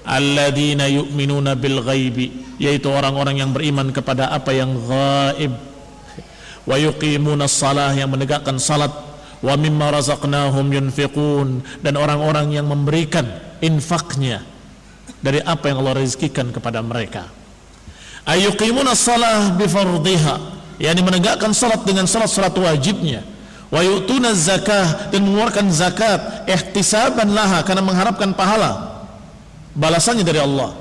Alladzina yu'minuna bil ghaibi, yaitu orang-orang yang beriman kepada apa yang gaib, wa yuqimuna shalah, yang menegakkan salat, wa mimma razaqnahum yunfiqun, dan orang-orang yang memberikan infaknya dari apa yang Allah rezekikan kepada mereka. Ayuqimuna shalah bifardhiha, yakni menegakkan salat dengan salat wajibnya, wa yu'tuna zakah, dan mengeluarkan zakat ihtisaban laha, karena mengharapkan pahala balasannya dari Allah.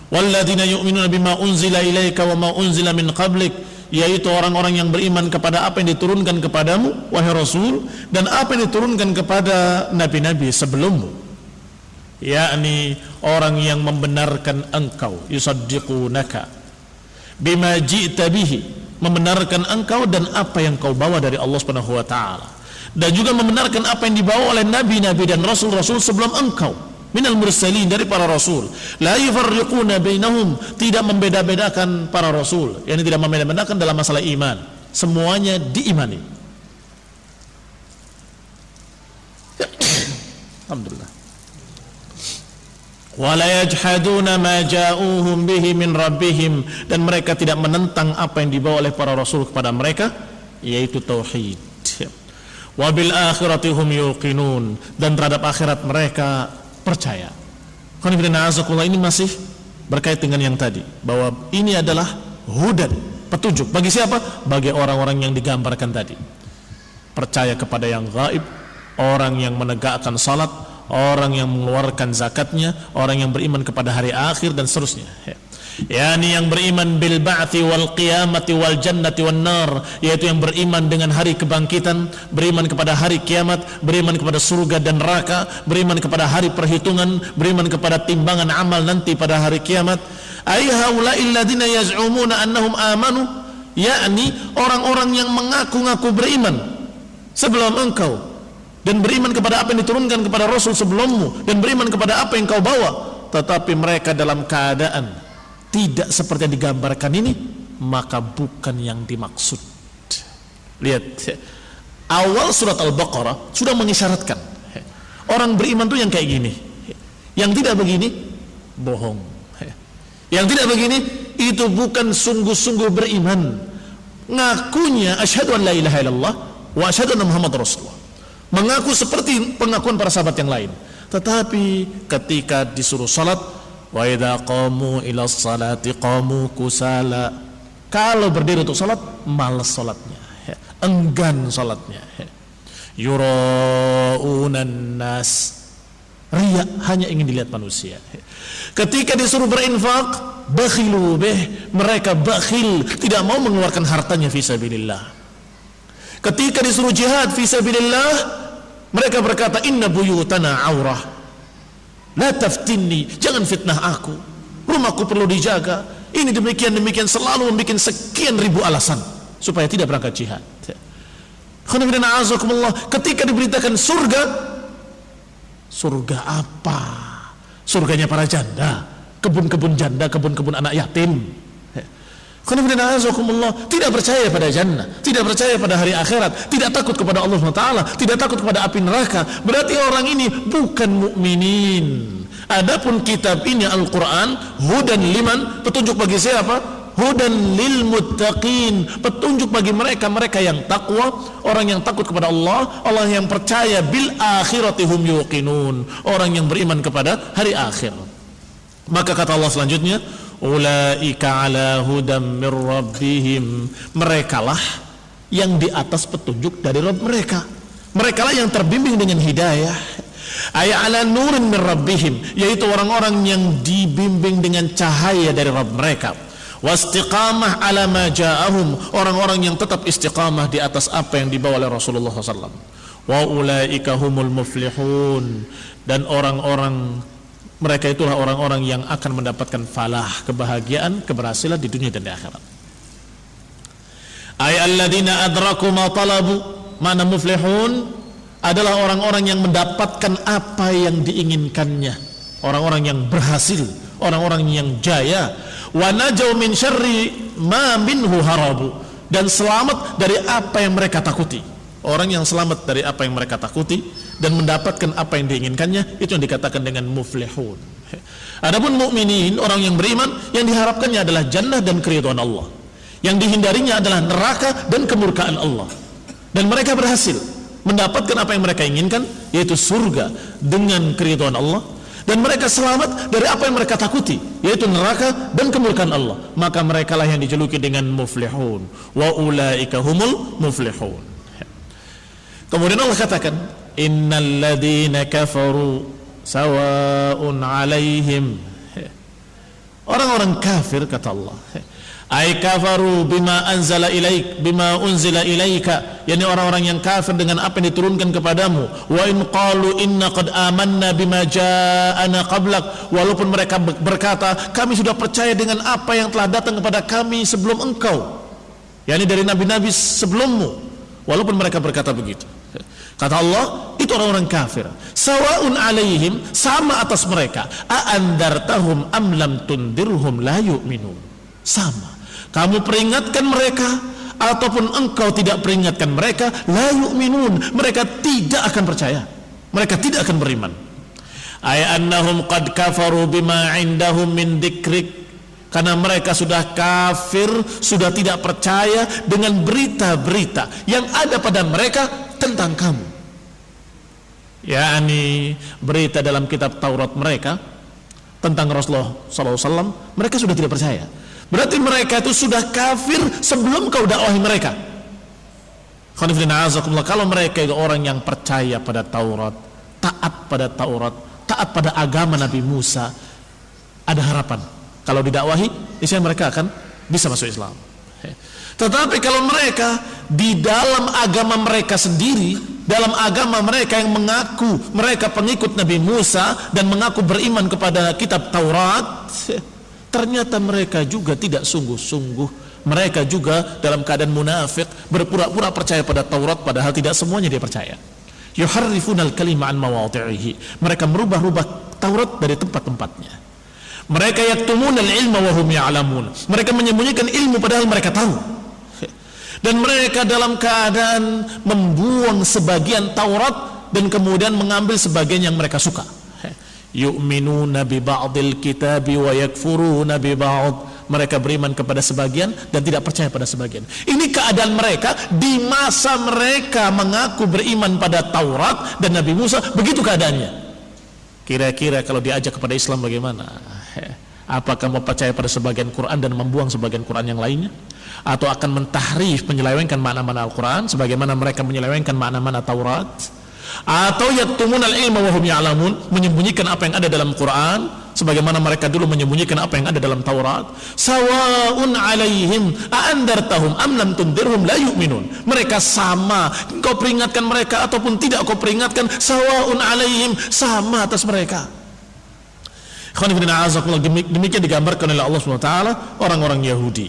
Walladzina yu'minuna bima unzila ilaika wa ma unzila min qablik, yaitu orang-orang yang beriman kepada apa yang diturunkan kepadamu wahai Rasul, dan apa yang diturunkan kepada nabi-nabi sebelummu, yakni orang yang membenarkan engkau, yusaddiqunaka bima ji'ta bihi, membenarkan engkau dan apa yang kau bawa dari Allah Subhanahu wa taala, dan juga membenarkan apa yang dibawa oleh nabi-nabi dan rasul-rasul sebelum engkau, minal mursalin, dari para rasul. La yufarriquna bainahum, tidak membeda-bedakan para rasul, yakni tidak membeda-bedakan dalam masalah iman, semuanya diimani. Alhamdulillah. Wala yajhaduna ma ja'uhum bihi min rabbihim, dan mereka tidak menentang apa yang dibawa oleh para rasul kepada mereka, yaitu tauhid. Wa bil akhirati hum yuqinun, dan terhadap akhirat mereka percaya. Ini masih berkait dengan yang tadi, bahwa ini adalah hudan, petunjuk bagi siapa? Bagi orang-orang yang digambarkan tadi, percaya kepada yang gaib, orang yang menegakkan salat, orang yang mengeluarkan zakatnya, orang yang beriman kepada hari akhir, dan seterusnya. yakni yang beriman bil ba'thi wal qiyamati wal jannati wan nar, yaitu yang beriman dengan hari kebangkitan, beriman kepada hari kiamat, beriman kepada surga dan neraka, beriman kepada hari perhitungan, beriman kepada timbangan amal nanti pada hari kiamat. Ay haula'il ladzina yaz'umuna annahum amanu, yakni orang-orang yang mengaku-ngaku beriman sebelum engkau, dan beriman kepada apa yang diturunkan kepada Rasul sebelummu, dan beriman kepada apa yang kau bawa, tetapi mereka dalam keadaan tidak seperti yang digambarkan ini, maka bukan yang dimaksud. Lihat, awal surat Al-Baqarah sudah mengisyaratkan orang beriman tuh yang kayak gini, yang tidak begini bohong, yang tidak begini itu bukan sungguh-sungguh beriman. Ngakunya asyhadu an la ilaha illallah wa asyhadu anna Muhammad Rasulullah, mengaku seperti pengakuan para sahabat yang lain, tetapi ketika disuruh salat, wa idza qamu ila sholati qamu kusala, kalau berdiri untuk salat malas salatnya, enggan salatnya, yuraunan nas, riya, hanya ingin dilihat manusia. Ketika disuruh berinfak, bakhilu bih, mereka bakhil, tidak mau mengeluarkan hartanya fi sabilillah. Ketika disuruh jihad fi sabilillah, Mereka berkata, inna buyutana aurah, la taftinni, jangan fitnah aku, rumahku perlu dijaga. Ini demikian, selalu membuat sekian ribu alasan supaya tidak berangkat jihad. Ketika diberitakan surga, surga apa? Surganya para janda, kebun-kebun janda, kebun-kebun anak yatim. Tidak percaya pada jannah, tidak percaya pada hari akhirat, tidak takut kepada Allah SWT, tidak takut kepada api neraka. Berarti orang ini bukan mukminin. Adapun kitab ini Al-Quran, hudan liman, petunjuk bagi siapa? Hudan lil muttaqin, petunjuk bagi mereka yang takwa, orang yang takut kepada Allah, orang yang percaya bil akhirati hum yuqinun, orang yang beriman kepada hari akhir. Maka kata Allah selanjutnya, ulaika ala hudam mir rabbihim, merekalah yang di atas petunjuk dari Rabb mereka, merekalah yang terbimbing dengan hidayah. Ay ala nurin mir rabbihim, yaitu orang-orang yang dibimbing dengan cahaya dari Rabb mereka. Wastiqamah ala ma ja'ahum, orang-orang yang tetap istiqamah di atas apa yang dibawa oleh Rasulullah SAW. Wa ulaika humul muflihun, dan orang-orang mereka itulah orang-orang yang akan mendapatkan falah, kebahagiaan, keberhasilan di dunia dan di akhirat. Ay alladzina adraku ma talabu, mana muflihun adalah orang-orang yang mendapatkan apa yang diinginkannya, orang-orang yang berhasil, orang-orang yang jaya. Wa najau min syarri ma minhu harabu, dan selamat dari apa yang mereka takuti. Orang yang selamat dari apa yang mereka takuti dan mendapatkan apa yang diinginkannya, itu yang dikatakan dengan muflihun. Adapun mukminin, orang yang beriman, yang diharapkannya adalah jannah dan keridhaan Allah, yang dihindarinya adalah neraka dan kemurkaan Allah. Dan mereka berhasil mendapatkan apa yang mereka inginkan, yaitu surga dengan keridhaan Allah, dan mereka selamat dari apa yang mereka takuti, yaitu neraka dan kemurkaan Allah. Maka merekalah yang dijuluki dengan muflihun. Wa ulaika humul muflihun. Kemudian Allah katakan, innal ladzina kafaru sawa'un 'alaihim, orang-orang kafir kata Allah, ay kafaru bima anzala ilaik, bima unzila ilaika, yakni orang-orang yang kafir dengan apa yang diturunkan kepadamu. Wa in qalu inna qad amanna bima ja'ana qablak, walaupun mereka berkata kami sudah percaya dengan apa yang telah datang kepada kami sebelum engkau, yakni dari nabi-nabi sebelummu. Walaupun mereka berkata begitu, kata Allah, itu orang-orang kafir. Sawa'un alaihim, sama atas mereka. A'andartahum am lam tundirhum la yu'minun, sama. Kamu peringatkan mereka ataupun engkau tidak peringatkan mereka, la yu'minun, mereka tidak akan percaya, mereka tidak akan beriman. Ay annahum qad kafaru bima indahum min dzikrik, karena mereka sudah kafir, sudah tidak percaya dengan berita-berita yang ada pada mereka tentang kamu, yakni berita dalam kitab Taurat mereka tentang Rasulullah SAW. Mereka sudah tidak percaya. Berarti mereka itu sudah kafir sebelum kau dakwahi mereka. Kalau mereka itu orang yang percaya pada Taurat, taat pada Taurat, taat pada agama Nabi Musa, ada harapan kalau didakwahi, niscaya mereka akan bisa masuk Islam. Tetapi kalau mereka di dalam agama mereka sendiri, dalam agama mereka yang mengaku mereka pengikut Nabi Musa dan mengaku beriman kepada kitab Taurat, ternyata mereka juga tidak sungguh-sungguh. Mereka juga dalam keadaan munafik, berpura-pura percaya pada Taurat padahal tidak semuanya dia percaya. Yuharrifunal kalima an mawadhi'ihi, mereka merubah-rubah Taurat dari tempat-tempatnya. Mereka yaktumunal ilma wa hum ya'lamun, mereka menyembunyikan ilmu padahal mereka tahu. Dan mereka dalam keadaan membuang sebagian Taurat dan kemudian mengambil sebagian yang mereka suka. Yu'minuna bi ba'dil kitabi wa yakfuruna bi ba'd, mereka beriman kepada sebagian dan tidak percaya pada sebagian. Ini keadaan mereka di masa mereka mengaku beriman pada Taurat dan Nabi Musa, begitu keadaannya. Kira-kira kalau diajak kepada Islam bagaimana? Apakah mau percaya pada sebagian Quran dan membuang sebagian Quran yang lainnya? Atau akan mentahrif, menyelewengkan makna-makna Al-Quran sebagaimana mereka menyelewengkan makna-makna Taurat? Atau yaktumunal ilma wa hum ya'lamun, menyembunyikan apa yang ada dalam Quran sebagaimana mereka dulu menyembunyikan apa yang ada dalam Taurat. Sawaun alaihim a'andartahum am lam tundirhum la yu'minun. Mereka sama, engkau peringatkan mereka ataupun tidak kau peringatkan, sawaun alaihim, sama atas mereka. Demikian digambarkan oleh Allah SWT orang-orang Yahudi.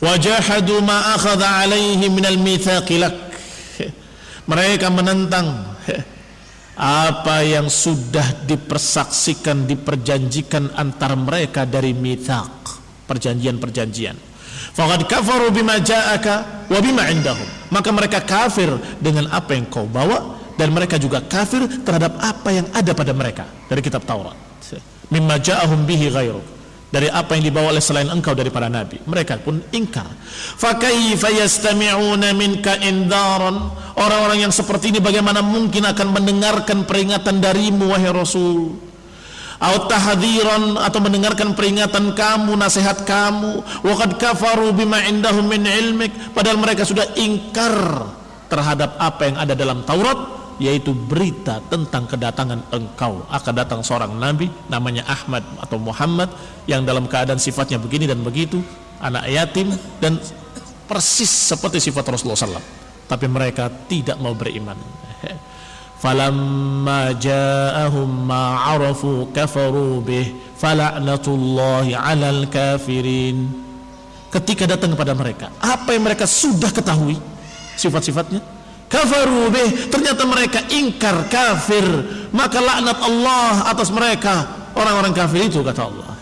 Wajahadu ma akhadha alaihim minal mitsaqi lak. Mereka menentang apa yang sudah dipersaksikan, diperjanjikan antara mereka dari mitsaq, perjanjian-perjanjian. Faqad kafaru bima ja'aka wa bima indahum. Maka mereka kafir dengan apa yang kau bawa, dan mereka juga kafir terhadap apa yang ada pada mereka dari kitab Taurat. Mimma ja'ahum bihi ghairuk, dari apa yang dibawa oleh selain engkau daripada nabi, mereka pun ingkar. Fa kaifa yastami'una minka indaran. Orang-orang yang seperti ini bagaimana mungkin akan mendengarkan peringatan darimu wahai Rasul? Au tahdhiran, atau mendengarkan peringatan kamu, nasihat kamu. Wa qad kafaru bima indahum min ilmik, padahal mereka sudah ingkar terhadap apa yang ada dalam Taurat, yaitu berita tentang kedatangan engkau. Akan datang seorang nabi namanya Ahmad atau Muhammad yang dalam keadaan sifatnya begini dan begitu, anak yatim, dan persis seperti sifat Rasulullah SAW. Tapi mereka tidak mau beriman. Falamma ja'ahum ma 'arafu kafaru bih fala'natullahi 'alal kafirin. Ketika datang kepada mereka apa yang mereka sudah ketahui sifat-sifatnya, kafaru bih, ternyata mereka ingkar, kafir, maka laknat Allah atas mereka, orang-orang kafir itu, kata Allah.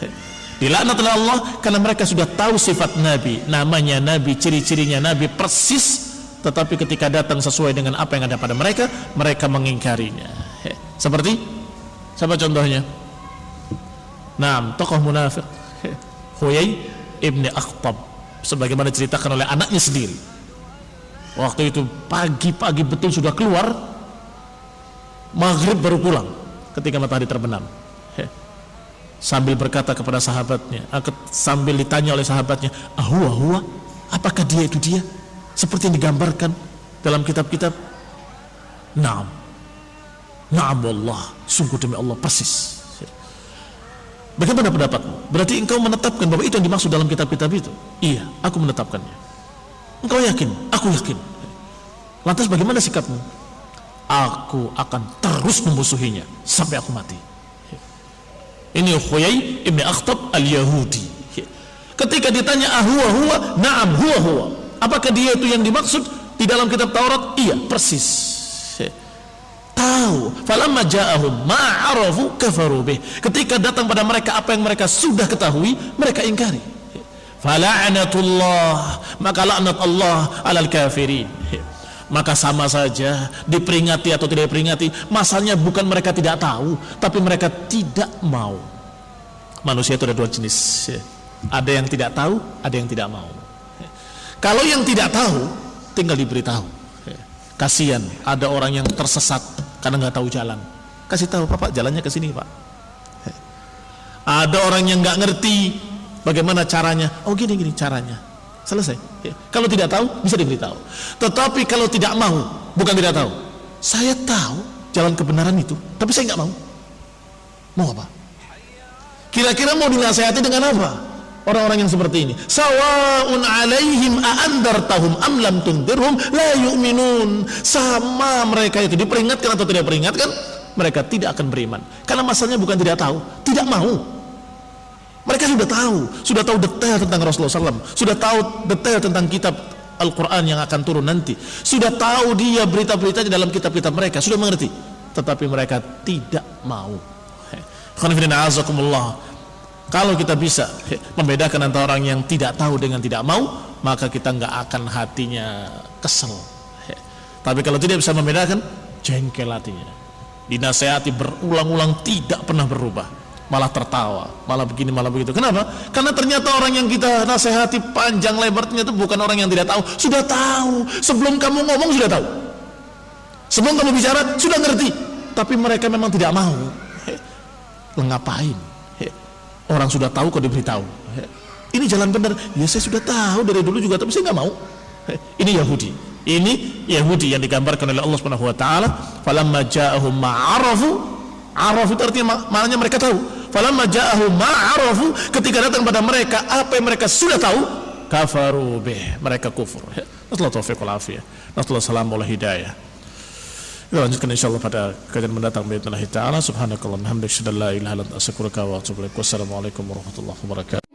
Dilaknat oleh Allah karena mereka sudah tahu sifat Nabi, namanya Nabi, ciri-cirinya Nabi persis, tetapi ketika datang sesuai dengan apa yang ada pada mereka, mereka mengingkarinya. Seperti siapa contohnya? Tokoh munafik Huyai ibn Akhtab, sebagaimana diceritakan oleh anaknya sendiri. Waktu itu pagi-pagi betul sudah keluar, maghrib baru pulang ketika matahari terbenam. Sambil berkata kepada sahabatnya, sambil ditanya oleh sahabatnya, huwa, apakah dia itu dia? Seperti yang digambarkan dalam kitab-kitab. Naam wallah, sungguh demi Allah persis. Bagaimana pendapatmu? Berarti engkau menetapkan bahwa itu yang dimaksud dalam kitab-kitab itu? Iya, aku menetapkannya. Engkau yakin? Aku yakin. Lantas bagaimana sikapmu? Aku akan terus memusuhinya sampai aku mati. Ini Huyai ibn Akhtab al-Yahudi. Ketika ditanya huwa, na'am huwa. Apakah dia itu yang dimaksud di dalam kitab Taurat? Iya, persis. Tahu. Falamma ja'ahum ma 'arafu kafaru bih. Ketika datang pada mereka apa yang mereka sudah ketahui, mereka ingkari. Fala'natullah, maka laknat Allah 'alal kafirin. Maka sama saja diperingati atau tidak diperingati, masalahnya bukan mereka tidak tahu, tapi mereka tidak mau. Manusia itu ada dua jenis, ada yang tidak tahu, ada yang tidak mau. Kalau yang tidak tahu tinggal diberitahu. Kasihan ada orang yang tersesat karena nggak tahu jalan, kasih tahu, Pak, jalannya ke sini, Pak. Ada orang yang nggak ngerti bagaimana caranya, gini caranya, selesai. Kalau tidak tahu bisa diberitahu. Tetapi kalau tidak mau, bukan tidak tahu, saya tahu jalan kebenaran itu, tapi saya nggak mau apa? Kira-kira mau dinasihati dengan apa orang-orang yang seperti ini? Sawaun alaihim a'andartahum am lam tundirhum la yu'minun. Sama mereka itu, diperingatkan atau tidak peringatkan, mereka tidak akan beriman. Karena masalahnya bukan tidak tahu, tidak mau. Mereka sudah tahu detail tentang Rasulullah SAW, sudah tahu detail tentang kitab Al-Quran yang akan turun nanti, sudah tahu dia berita-beritanya dalam kitab-kitab mereka, sudah mengerti, tetapi mereka tidak mau. Kalau kita bisa membedakan antara orang yang tidak tahu dengan tidak mau, maka kita nggak akan hatinya kesel. Tapi kalau tidak bisa membedakan, jengkel hatinya, dinasehati berulang-ulang tidak pernah berubah, malah tertawa, malah begini, malah begitu. Kenapa? Karena ternyata orang yang kita nasihati panjang lebarnya itu bukan orang yang tidak tahu, sudah tahu. Sebelum kamu ngomong sudah tahu, sebelum kamu bicara sudah ngerti, tapi mereka memang tidak mau. Ngapain? Orang sudah tahu kok diberitahu. Ini jalan benar. Ya saya sudah tahu dari dulu juga, tapi saya nggak mau. Ini Yahudi. Ini Yahudi yang digambarkan oleh Allah Subhanahu wa taala, falamma ja'ahum ma'arafu, araf itu artinya maknanya mereka tahu. Falamma ja'ahum ma'arafu, ketika datang pada mereka apa yang mereka sudah tahu, kafaru bih, mereka kufur. Nasallahu taufiq wal afiyah. Nasallahu salam wal hidayah. Kita lanjutkan insyaallah pada kajian mendatang باذن الله taala. Subhanakallahumma hamdaka, asyhadu an la ilaha illa anta, astaghfiruka wa atubu ilaik. Wassalamualaikum warahmatullahi wabarakatuh.